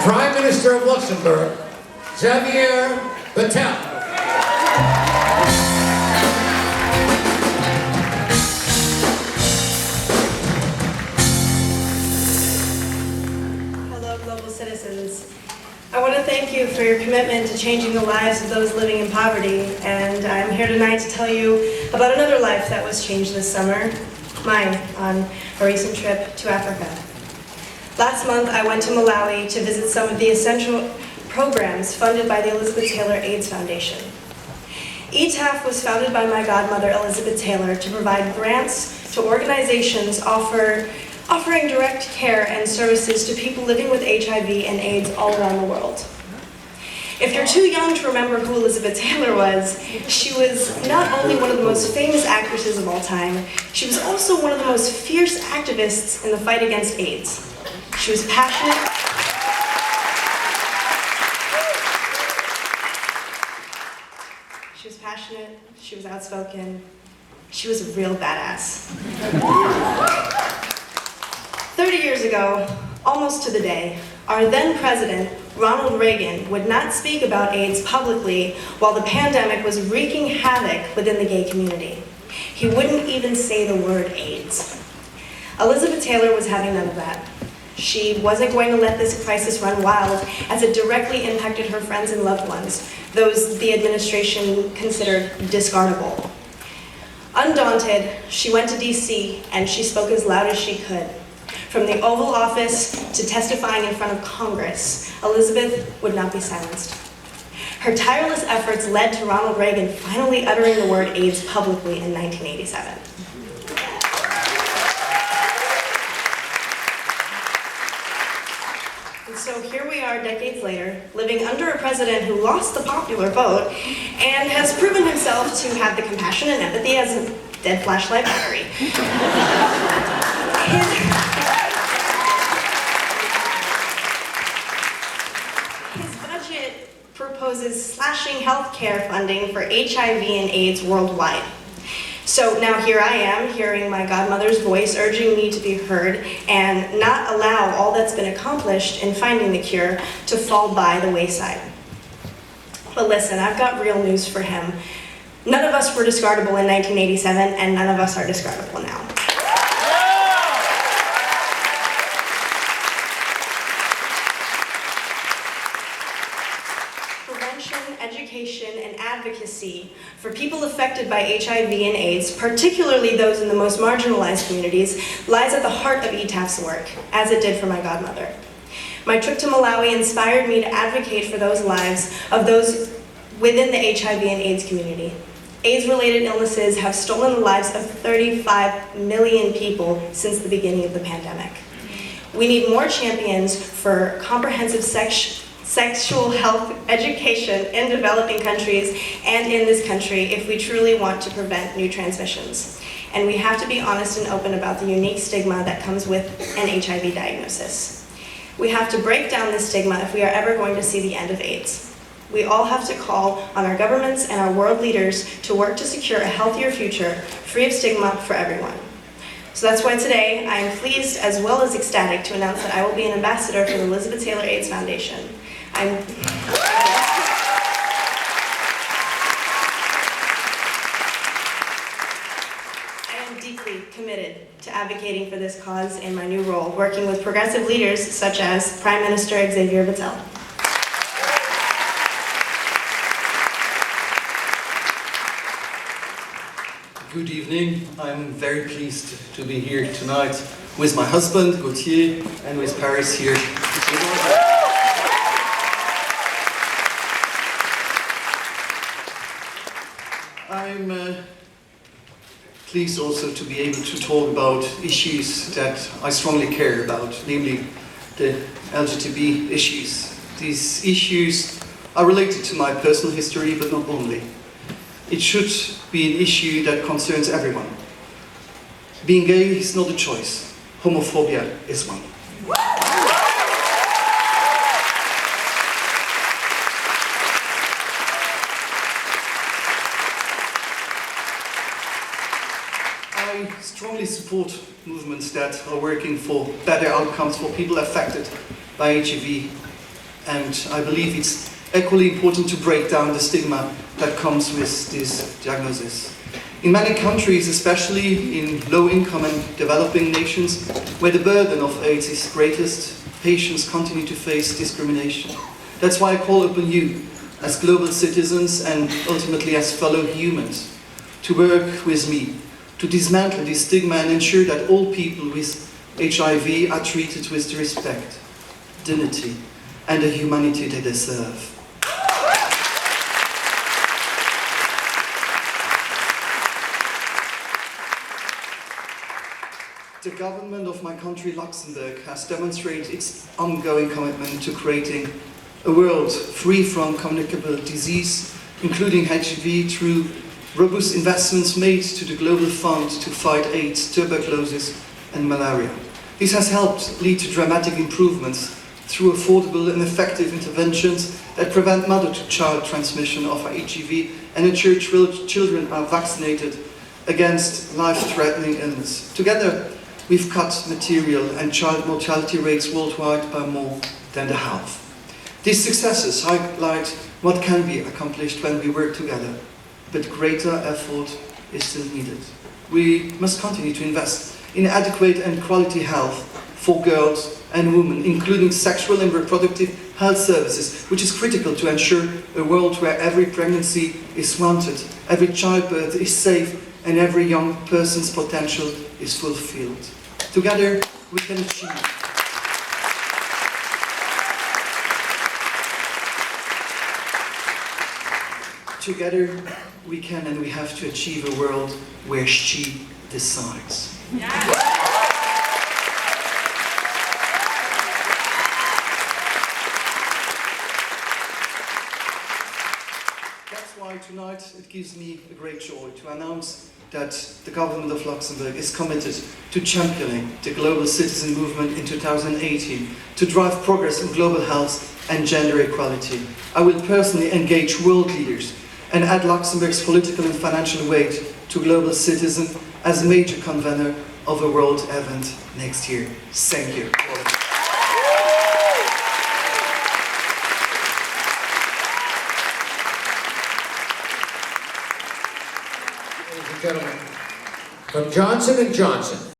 Prime Minister of Luxembourg, Xavier, Bettel. Hello, global citizens. I want to thank you for your commitment to changing the lives of those living in poverty, and I'm here tonight to tell you about another life that was changed this summer, mine, on a recent trip to Africa. Last month, I went to Malawi to visit some of the essential programs funded by the Elizabeth Taylor AIDS Foundation. ETAF was founded by my godmother, Elizabeth Taylor, to provide grants to organizations offering direct care and services to people living with HIV and AIDS all around the world. If you're too young to remember who Elizabeth Taylor was, she was not only one of the most famous actresses of all time, she was also one of the most fierce activists in the fight against AIDS. She was passionate. She was passionate, she was outspoken, she was a real badass. 30 years ago, almost to the day, our then president, Ronald Reagan, would not speak about AIDS publicly while the pandemic was wreaking havoc within the gay community. He wouldn't even say the word AIDS. Elizabeth Taylor was having none of that. She wasn't going to let this crisis run wild, as it directly impacted her friends and loved ones, those the administration considered discardable. Undaunted, she went to DC and she spoke as loud as she could. From the Oval Office to testifying in front of Congress, Elizabeth would not be silenced. Her tireless efforts led to Ronald Reagan finally uttering the word AIDS publicly in 1987. And so here we are decades later, living under a president who lost the popular vote and has proven himself to have the compassion and empathy as a dead flashlight battery. His budget proposes slashing healthcare funding for HIV and AIDS worldwide. So now here I am, hearing my godmother's voice urging me to be heard and not allow all that's been accomplished in finding the cure to fall by the wayside. But listen, I've got real news for him. None of us were discardable in 1987, and none of us are discardable now. Prevention, education, and advocacy for people affected by HIV and AIDS, particularly those in the most marginalized communities, lies at the heart of ETAF's work, as it did for my godmother. My trip to Malawi inspired me to advocate for those lives of those within the HIV and AIDS community. AIDS-related illnesses have stolen the lives of 35 million people since the beginning of the pandemic. We need more champions for comprehensive sexual health education in developing countries and in this country if we truly want to prevent new transmissions. And we have to be honest and open about the unique stigma that comes with an HIV diagnosis. We have to break down this stigma if we are ever going to see the end of AIDS. We all have to call on our governments and our world leaders to work to secure a healthier future, free of stigma for everyone. So that's why today I am pleased as well as ecstatic to announce that I will be an ambassador for the Elizabeth Taylor AIDS Foundation. I am deeply committed to advocating for this cause in my new role, working with progressive leaders such as Prime Minister Xavier Bettel. Good evening. I'm very pleased to be here tonight with my husband, Gauthier, and with Paris here. I'm pleased also to be able to talk about issues that I strongly care about, namely the LGBT issues. These issues are related to my personal history, but not only. It should be an issue that concerns everyone. Being gay is not a choice. Homophobia is one. I strongly support movements that are working for better outcomes for people affected by HIV And I believe it's equally important to break down the stigma that comes with this diagnosis. In many countries, especially in low-income and developing nations, where the burden of AIDS is greatest, patients continue to face discrimination. That's why I call upon you, as global citizens and ultimately as fellow humans, to work with me to dismantle this stigma and ensure that all people with HIV are treated with the respect, dignity, and the humanity they deserve. The government of my country, Luxembourg, has demonstrated its ongoing commitment to creating a world free from communicable disease, including HIV, through robust investments made to the Global Fund to fight AIDS, tuberculosis, and malaria. This has helped lead to dramatic improvements through affordable and effective interventions that prevent mother-to-child transmission of HIV and ensure children are vaccinated against life-threatening illness. Together, we've cut material and child mortality rates worldwide by more than half. These successes highlight what can be accomplished when we work together, but greater effort is still needed. We must continue to invest in adequate and quality health for girls and women, including sexual and reproductive health services, which is critical to ensure a world where every pregnancy is wanted, every childbirth is safe, and every young person's potential is fulfilled. Together, we can achieve. Together, we can and we have to achieve a world where she decides. Yeah. That's why tonight it gives me a great joy to announce that the government of Luxembourg is committed to championing the global citizen movement in 2018 to drive progress in global health and gender equality. I will personally engage world leaders and add Luxembourg's political and financial weight to Global Citizen as a major convener of a world event next year. Thank you. Ladies and gentlemen, from Johnson & Johnson.